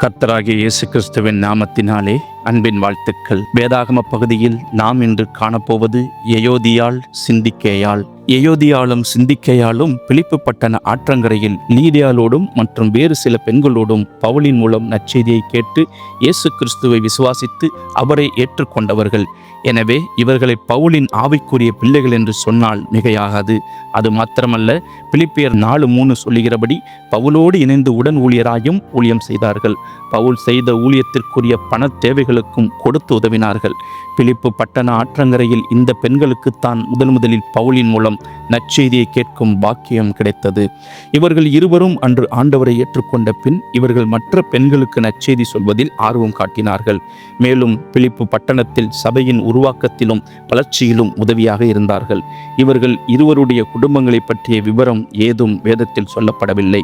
கர்த்தராகிய இயேசு கிறிஸ்துவின் நாமத்தினாலே அன்பின் வாழ்த்துக்கள். வேதாகம பகுதியில் நாம் இன்று காணப்போவது எயோதியாள் சிந்திக்கேயாள். எயோதியாளும் சிந்திக்கேயாளும் பிலிப்பு பட்டண ஆற்றங்கரையில் லீதியாளோடும் மற்றும் வேறு சில பெண்களோடும் பவுலின் மூலம் நற்செய்தியை கேட்டு இயேசு கிறிஸ்துவை விசுவாசித்து அவரை ஏற்றுக்கொண்டவர்கள். எனவே இவர்களை பவுலின் ஆவிக்குரிய பிள்ளைகள் என்று சொன்னால் மிகையாகாது. அது மாத்திரமல்ல, பிலிப்பியர் 4:3 சொல்லுகிறபடி பவுலோடு இணைந்து உடன் ஊழியராயும் ஊழியம் செய்தார்கள். பவுல் செய்த ஊழியத்திற்குரிய பண தேவைகளுக்கும் கொடுத்து உதவினார்கள். பிலிப்பு பட்டண ஆற்றங்கரையில் இந்த பெண்களுக்குத்தான் முதலில் பவுலின் மூலம் நற்செய்தியை கேட்கும் பாக்கியம் கிடைத்தது. இவர்கள் இருவரும் அன்று ஆண்டவரை ஏற்றுக்கொண்ட பின் இவர்கள் மற்ற பெண்களுக்கு நற்செய்தி சொல்வதில் ஆர்வம் காட்டினார்கள். மேலும் பிலிப்பு பட்டணத்தில் சபையின் உருவாக்கத்திலும் வளர்ச்சியிலும் உதவியாக இருந்தார்கள். இவர்கள் இருவருடைய குடும்பங்களை பற்றிய விவரம் ஏதும் வேதத்தில் சொல்லப்படவில்லை.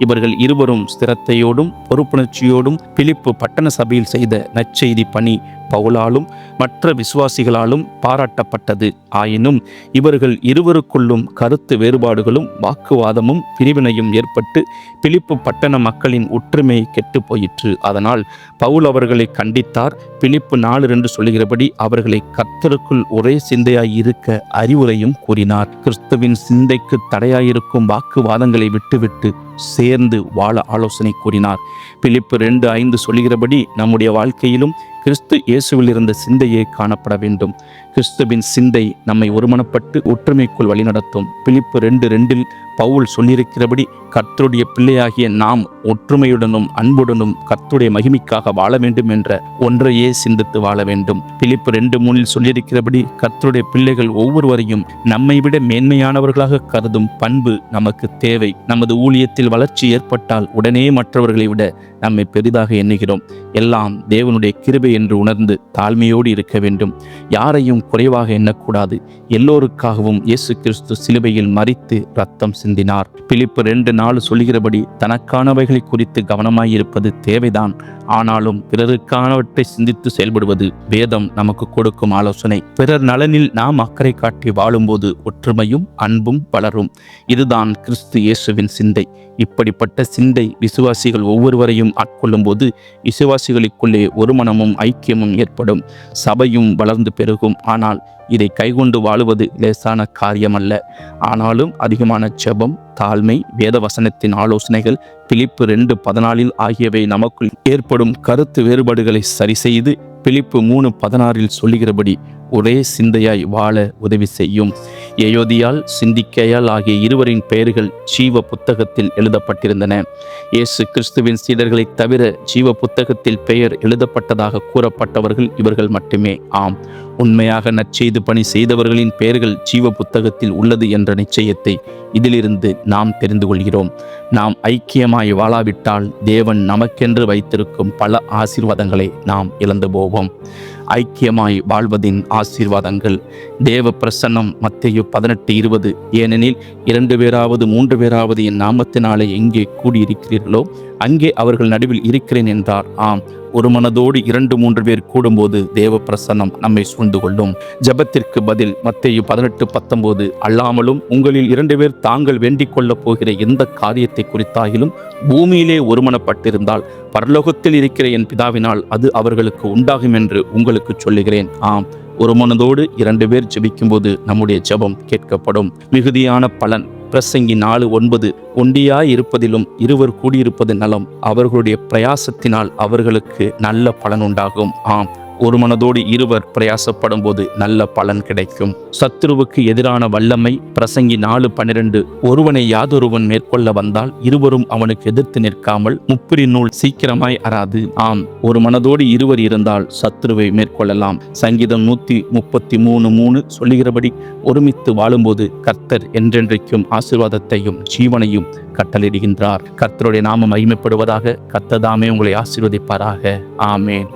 இவர்கள் இருவரும் ஸ்திரத்தையோடும் பொறுப்புணர்ச்சியோடும் பிலிப்பு பட்டண சபையில் செய்த நற்செய்தி பணி பவுலாலும் மற்ற விசுவாசிகளாலும் பாராட்டப்பட்டது. ஆயினும் இவர்கள் இருவருக்குள்ளும் கருத்து வேறுபாடுகளும் வாக்குவாதமும் பிரிவினையும் ஏற்பட்டு பிலிப்பு பட்டண மக்களின் ஒற்றுமை கெட்டு போயிற்று. அதனால் பவுல் அவர்களை கண்டித்தார். பிலிப்பு 4:2 சொல்லுகிறபடி அவர்களை கர்த்தருக்குள் ஒரே சிந்தையாய் இருக்க அறிவுரையும் கூறினார். கிறிஸ்துவின் சிந்தைக்கு தடையாயிருக்கும் வாக்குவாதங்களை விட்டுவிட்டு சேர்ந்து வாழ ஆலோசனை கூறினார். பிலிப்பு 2:5 சொல்லுகிறபடி நம்முடைய வாழ்க்கையிலும் கிறிஸ்து இயேசுவில் இருந்த சிந்தையே காணப்பட வேண்டும். கிறிஸ்துவின் சிந்தை நம்மை ஒருமனப்பட்டு ஒற்றுமைக்குள் வழிநடத்தும். பிலிப்பு 2:2 பவுல் சொல்லியிருக்கிறபடி கர்த்தருடைய பிள்ளையாகிய நாம் ஒற்றுமையுடனும் அன்புடனும் கர்த்தருடைய மகிமைக்காக வாழ வேண்டும் என்ற ஒன்றையே சிந்தித்து வாழ வேண்டும். பிலிப்பு 2:3 சொல்லியிருக்கிறபடி கர்த்தருடைய பிள்ளைகள் ஒவ்வொருவரையும் நம்மை விட மேன்மையானவர்களாக கருதும் பண்பு நமக்கு தேவை. நமது ஊழியத்தில் வளர்ச்சி ஏற்பட்டால் உடனே மற்றவர்களை விட நம்மை பெரிதாக எண்ணுகிறோம். எல்லாம் தேவனுடைய கிருபை என்று உணர்ந்து தாழ்மையோடு இருக்க வேண்டும். யாரையும் குறைவாக எண்ணக்கூடாது. எல்லோருக்காகவும் இயேசு கிறிஸ்து சிலுவையில் மரித்து இரத்தம் சிந்தினார். பிலிப்பு 2:4 சொல்கிறபடி தனக்கானவைகளை குறித்து கவனமாயிருப்பது தேவைதான். ஆனாலும் பிறருக்கானவற்றை சிந்தித்து செயல்படுவது வேதம் நமக்கு கொடுக்கும் ஆலோசனை. பிறர் நலனில் நாம் அக்கறை காட்டி வாழும்போது ஒற்றுமையும் அன்பும் வளரும். இதுதான் கிறிஸ்து இயேசுவின் சிந்தை. இப்படிப்பட்ட சிந்தை விசுவாசிகள் ஒவ்வொருவரையும் ஆட்கொள்ளும் போது விசுவாசிகளுக்குள்ளே ஒரு மனமும் ஐக்கியமும் ஏற்படும். சபையும் வளர்ந்து பெருகும். ஆனால் இதை கைகொண்டு வாழுவது லேசான காரியமல்ல. ஆனாலும் அதிகமான ஜெபம், தாழ்மை, வேத வசனத்தின் ஆலோசனைகள், பிலிப்பு 2:14 ஆகியவை நமக்குள் ஏற்படும் கருத்து வேறுபாடுகளை சரி செய்து பிலிப்பு 3:16 சொல்லுகிறபடி ஒரே சிந்தையாய் வாழ உதவி செய்யும். எயோதியாள் சிந்திக்கேயாள் ஆகிய இருவரின் பெயர்கள் ஜீவ புத்தகத்தில் எழுதப்பட்டிருந்தன. இயேசு கிறிஸ்துவின் சீடர்களை தவிர ஜீவ புத்தகத்தில் பெயர் எழுதப்பட்டதாக கூறப்பட்டவர்கள் இவர்கள் மட்டுமே. ஆம், உண்மையாக நற்செய்தி பணி செய்தவர்களின் பெயர்கள் ஜீவ புத்தகத்தில் உள்ளது என்ற நிச்சயத்தை இதிலிருந்து நாம் தெரிந்து கொள்கிறோம். நாம் ஐக்கியமாய் வாழாவிட்டால் தேவன் நமக்கென்று வைத்திருக்கும் பல ஆசீர்வாதங்களை நாம் இழந்து போவோம். ஐக்கியமாய் வாழ்வதின் ஆசீர்வாதங்கள். தேவ பிரசன்னம் மத்தேயு 18:20. ஏனெனில் 2 பேராவது 3 பேராவது என் நாமத்தினாலே எங்கே கூடியிருக்கிறீர்களோ அங்கே அவர்கள் நடுவில் இருக்கிறேன் என்றார். ஆம், ஒரு மனதோடு 2-3 பேர் கூடும்போது தேவ பிரசன்னம் நம்மை சூழ்ந்து கொள்ளும். ஜெபத்திற்கு பதில் மத்தேயு 18:19. அல்லாமலும் உங்களில் 2 பேர் தாங்கள் வேண்டிக் கொள்ளப் போகிற எந்த காரியத்தை குறித்தாகிலும் பூமியிலே ஒருமனப்பட்டிருந்தால் பரலோகத்தில் இருக்கிற என் பிதாவினால் அது அவர்களுக்கு உண்டாகும் என்று உங்களுக்கு சொல்லுகிறேன். ஆம், ஒரு மனதோடு 2 பேர் ஜெபிக்கும்போது நம்முடைய ஜெபம் கேட்கப்படும். மிகுதியான பலன். பிரசங்கி 4:9. ஒண்டியாய் இருப்பதிலும் இருவர் கூடியிருப்பது நலம். அவர்களுடைய பிரயாசத்தினால் அவர்களுக்கு நல்ல பலன் உண்டாகும். ஆம், ஒரு மனதோடு இருவர் பிரயாசப்படும் போது நல்ல பலன் கிடைக்கும். சத்துருவுக்கு எதிரான வல்லமை. பிரசங்கி 4:12. ஒருவனை யாதொருவன் மேற்கொள்ள வந்தால் இருவரும் அவனுக்கு எதிர்த்து நிற்காமல் முப்பிரி நூல் சீக்கிரமாய் அறாது. ஆம், ஒரு மனதோடு இருவர் இருந்தால் சத்துருவை மேற்கொள்ளலாம். சங்கீதம் 133:3 சொல்லுகிறபடி ஒருமித்து வாழும்போது கர்த்தர் என்றென்றைக்கும் ஆசீர்வாதத்தையும் ஜீவனையும் கட்டளையிடுகின்றார். கர்த்தருடைய நாமம் மகிமைப்படுவதாக. கர்த்தர் தாமே உங்களை ஆசீர்வதிப்பாராக. ஆமேன்.